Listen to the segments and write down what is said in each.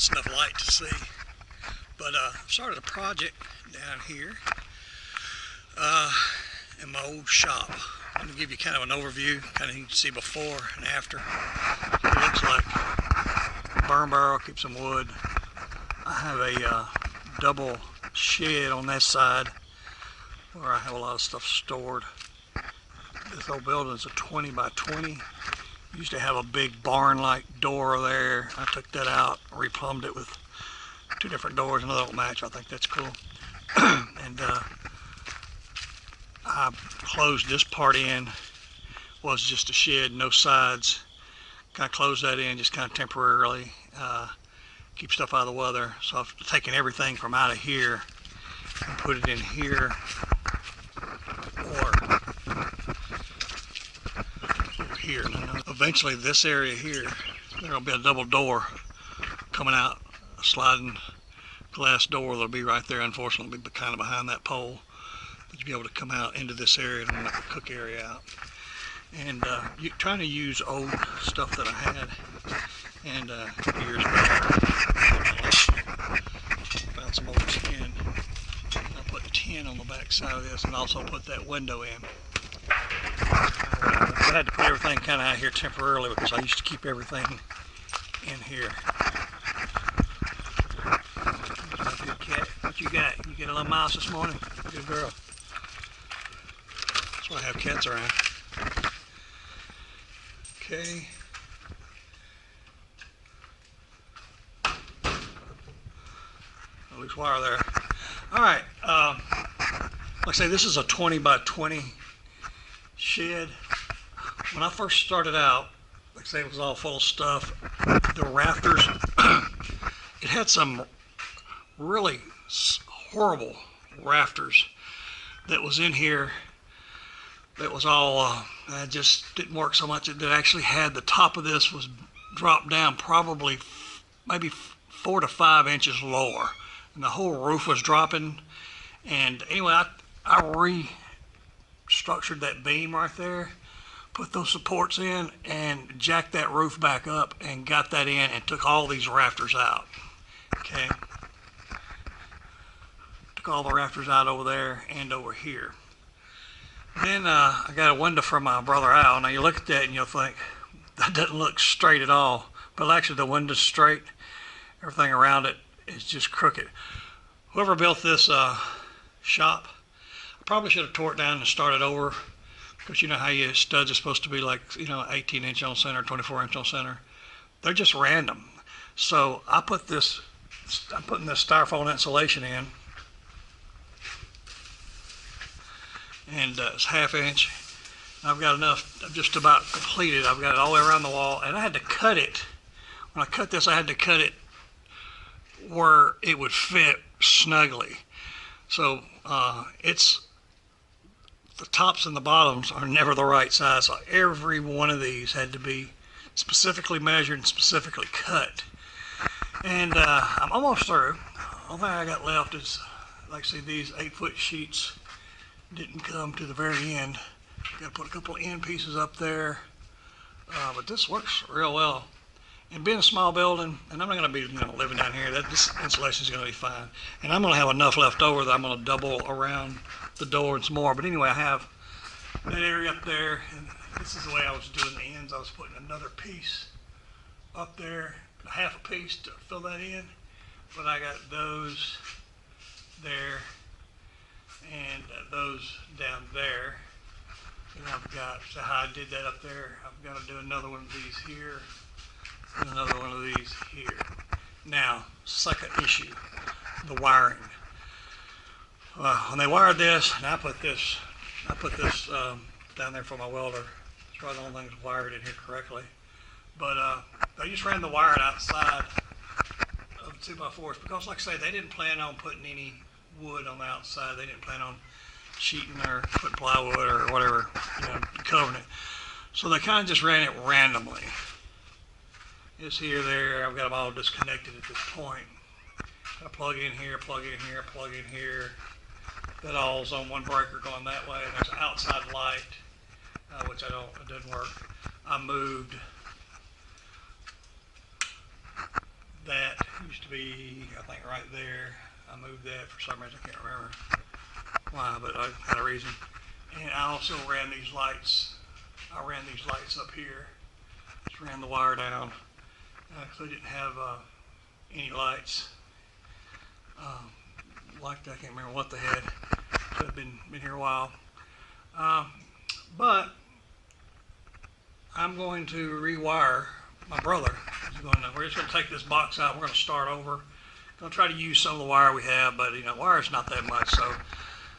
it's enough light to see. But started a project down here in my old shop. I'm going to give you kind of an overview, kind of you can see before and after. It looks like burn barrel, keep some wood. I have a double shed on that side where I have a lot of stuff stored. This old building is a 20 by 20. Used to have a big barn-like door there. I took that out, replumbed it with 2 different doors, another don't match. I think that's cool. And I closed this part in. Was just a shed, no sides. Kind of closed that in just kind of temporarily. Keep stuff out of the weather. So I've taken everything from out of here and put it in here, or over here. Now, eventually this area here, there'll be a double door coming out, a sliding glass door that'll be right there. Unfortunately, it'll be kind of behind that pole, but you'll be able to come out into this area and make the cook area out. And trying to use old stuff that I had, and years back, found some old tin. I put tin on the back side of this, and also put that window in. I had to put everything kind of out here temporarily because I used to keep everything in here. Good cat. What you got? You get a little mouse this morning? Good girl. That's why I have cats around. Okay. A loose wire there. All right. Like I say, this is a 20 by 20 shed. When I first started out, like I say, it was all full of stuff. The rafters, it had some really horrible rafters that was in here. That was all, it just didn't work so much. It actually had the top of this was dropped down probably maybe 4 to 5 inches lower, and the whole roof was dropping. And anyway, I restructured that beam right there, put those supports in, and jacked that roof back up and got that in and took all these rafters out. Okay, took all the rafters out over there and over here. Then I got a window from my brother Al. Now you look at that and you'll think that doesn't look straight at all, but actually the window's straight. Everything around it is just crooked. Whoever built this shop, I probably should have tore it down and started over, because you know how your studs are supposed to be like, 18 inch on center, 24 inch on center. They're just random. So I'm putting this styrofoam insulation in. And it's 1/2 inch. I've got enough, I'm just about completed. I've got it all the way around the wall, and I had to cut it. When I cut this, I had to cut it where it would fit snugly. So it's, the tops and the bottoms are never the right size. So every one of these had to be specifically measured and specifically cut. And I'm almost through. The only thing I got left is, like I say, these 8-foot sheets didn't come to the very end. Got to put a couple of end pieces up there, but this works real well. And being a small building, and I'm not going to be living down here, this insulation is going to be fine. And I'm going to have enough left over that I'm going to double around the door and some more. But anyway, I have that area up there, and this is the way I was doing the ends. I was putting another piece up there, 1/2 a piece to fill that in. But I got those there and those down there, and I've got, so how I did that up there, I've got to do another one of these here and another one of these here. Now, second issue, the wiring. When they wired this, and I put this down there for my welder. It's probably the only thing that's wired in here correctly. But they just ran the wire outside of the 2x4s because, like I say, they didn't plan on putting any wood on the outside. They didn't plan on sheeting or putting plywood or whatever, covering it. So they kind of just ran it randomly. It's here, there. I've got them all disconnected at this point. I plug in here, plug in here, plug in here. That all's on one breaker going that way. And there's an outside light, which it didn't work. I moved that. used to be, I think, right there. I moved that for some reason. I can't remember why, but I had a reason. And I also ran these lights. I ran these lights up here. Just ran the wire down. Because I didn't have any lights. Like that, I can't remember what they had. So I've been here a while. But I'm going to rewire. My brother is going to. We're just going to take this box out. We're going to start over. Going to try to use some of the wire we have, but you know, wire's not that much, so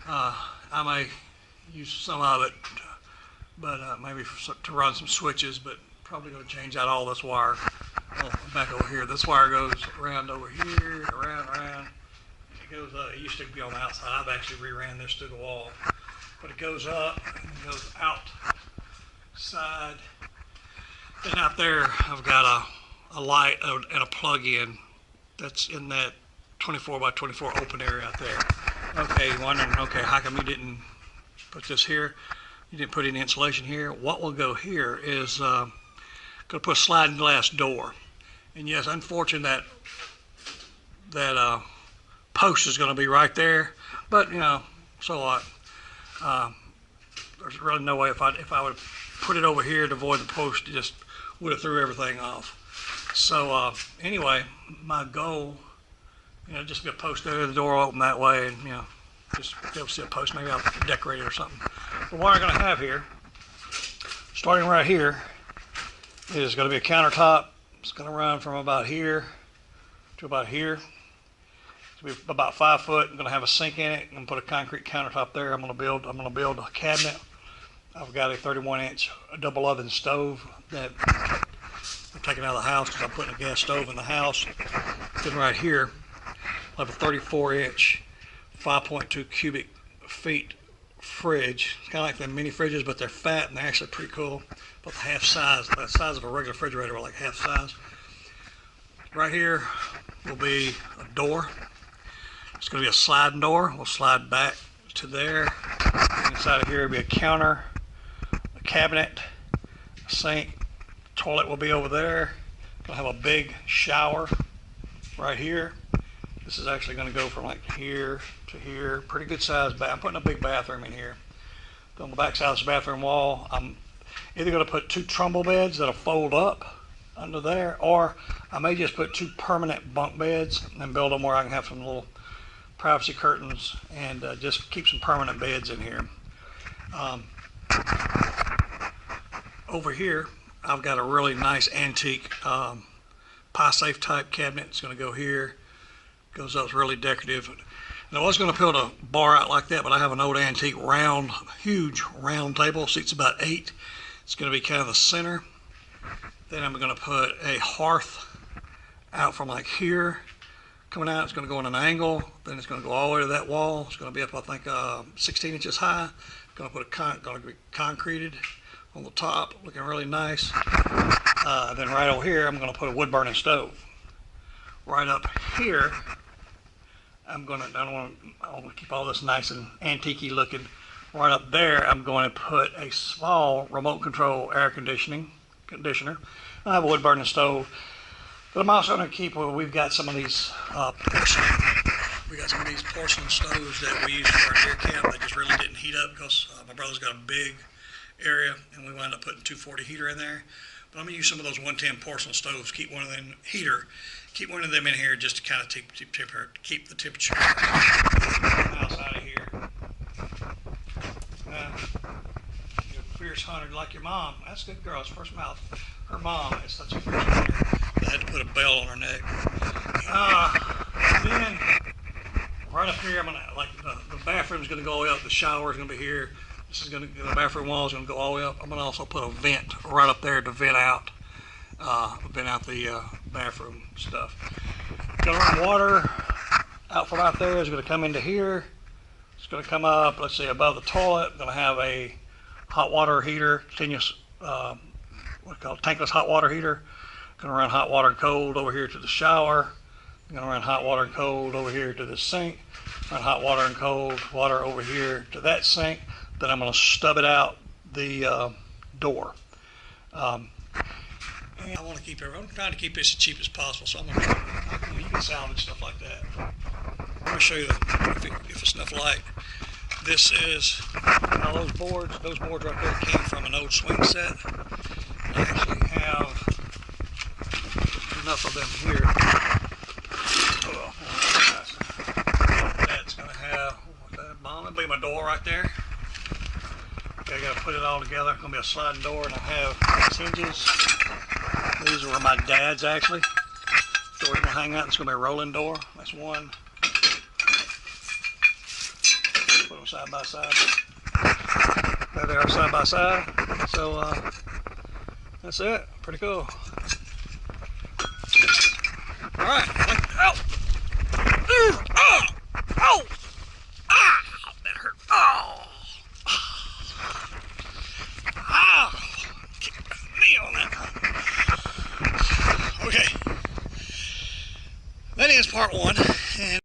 I may use some of it, but maybe to run some switches. But probably going to change out all this wire. Back over here. This wire goes around over here, around. It goes. It used to be on the outside. I've actually reran this through the wall, but it goes up and it goes outside. And out there, I've got a light and a plug-in that's in that 24 by 24 open area out there. Okay, you're wondering, okay, how come you didn't put this here? You didn't put any insulation here? What will go here is going to put a sliding glass door. And yes, unfortunate that post is going to be right there, but you know, so what? There's really no way if I would put it over here to avoid the post, it just would have threw everything off. So anyway, my goal, you know, just get a post there, the door open that way, and you know, just be able to see a post. Maybe I'll decorate it or something. But what I'm going to have here, starting right here, is going to be a countertop. It's going to run from about here to about here. It's going to be about 5 foot. I'm going to have a sink in it. I'm going to put a concrete countertop there. I'm going to build a cabinet. I've got a 31-inch double oven stove that I'm taking out of the house because I'm putting a gas stove in the house. Then right here, I have a 34-inch, 5.2 cubic feet fridge. It's kind of like the mini fridges, but they're fat and they're actually pretty cool. About half size, the size of a regular refrigerator, or like half size. Right here will be a door. It's going to be a sliding door. We'll slide back to there. Inside of here will be a counter, a cabinet, a sink. Toilet will be over there. Gonna have a big shower right here. This is actually going to go from like here to here. Pretty good size bath. I'm putting a big bathroom in here. On the back side of this bathroom wall, I'm either going to put 2 trundle beds that'll fold up under there, or I may just put 2 permanent bunk beds and build them where I can have some little privacy curtains and just keep some permanent beds in here. Over here, I've got a really nice antique pie-safe type cabinet. It's going to go here. Goes up, it's really decorative. And I was going to build a bar out like that, but I have an old antique round, huge round table. Seats about 8. It's going to be kind of the center. Then I'm going to put a hearth out from like here, coming out. It's going to go in an angle. Then it's going to go all the way to that wall. It's going to be up, I think, 16 inches high. Going to put going to be concreted on the top, looking really nice. Then right over here, I'm going to put a wood burning stove. Right up here, I want to keep all this nice and antique-y looking. Right up there, I'm going to put a small remote control air conditioner. I have a wood burning stove, but I'm also going to keep. We've got some of these porcelain stoves that we used for our deer camp that just really didn't heat up because my brother's got a big area, and we wound up putting 240 heater in there. But I'm gonna use some of those 110 porcelain stoves. Keep one of them in here just to kind of keep the temperature outside of here. You're a fierce hunter like your mom. That's a good girl. It's first mouth. Her mom is such a fierce hunter. I had to put a bell on her neck. Then right up here, I'm gonna the bathroom's gonna go all the way up. The shower's gonna be here. The bathroom wall is going to go all the way up. I'm going to also put a vent right up there to vent out the bathroom stuff. Going to run water out from out there is going to come into here. It's going to come up, let's see, above the toilet. Going to have a hot water heater, continuous, tankless hot water heater. Going to run hot water and cold over here to the shower. I'm going to run hot water and cold over here to the sink. Run hot water and cold water over here to that sink. Then I'm going to stub it out the door. And I want to I'm trying to keep this as cheap as possible. So I'm going to, you can salvage stuff like that. Let me show you if it's enough light. This is now those boards right there came from an old swing set. I actually have enough of them here. Oh, that's gonna have that'll be my door right there. Okay, I gotta put it all together. It's gonna be a sliding door, and I have hinges. These were my dad's actually. So we're gonna hang out. It's gonna be a rolling door. That's one. Put them side by side. There they are, side by side. So that's it. Pretty cool. All right. Oh! Oh! Oh! Ah! That hurt. Oh! Oh! Kick me on that. Okay. That is part one. And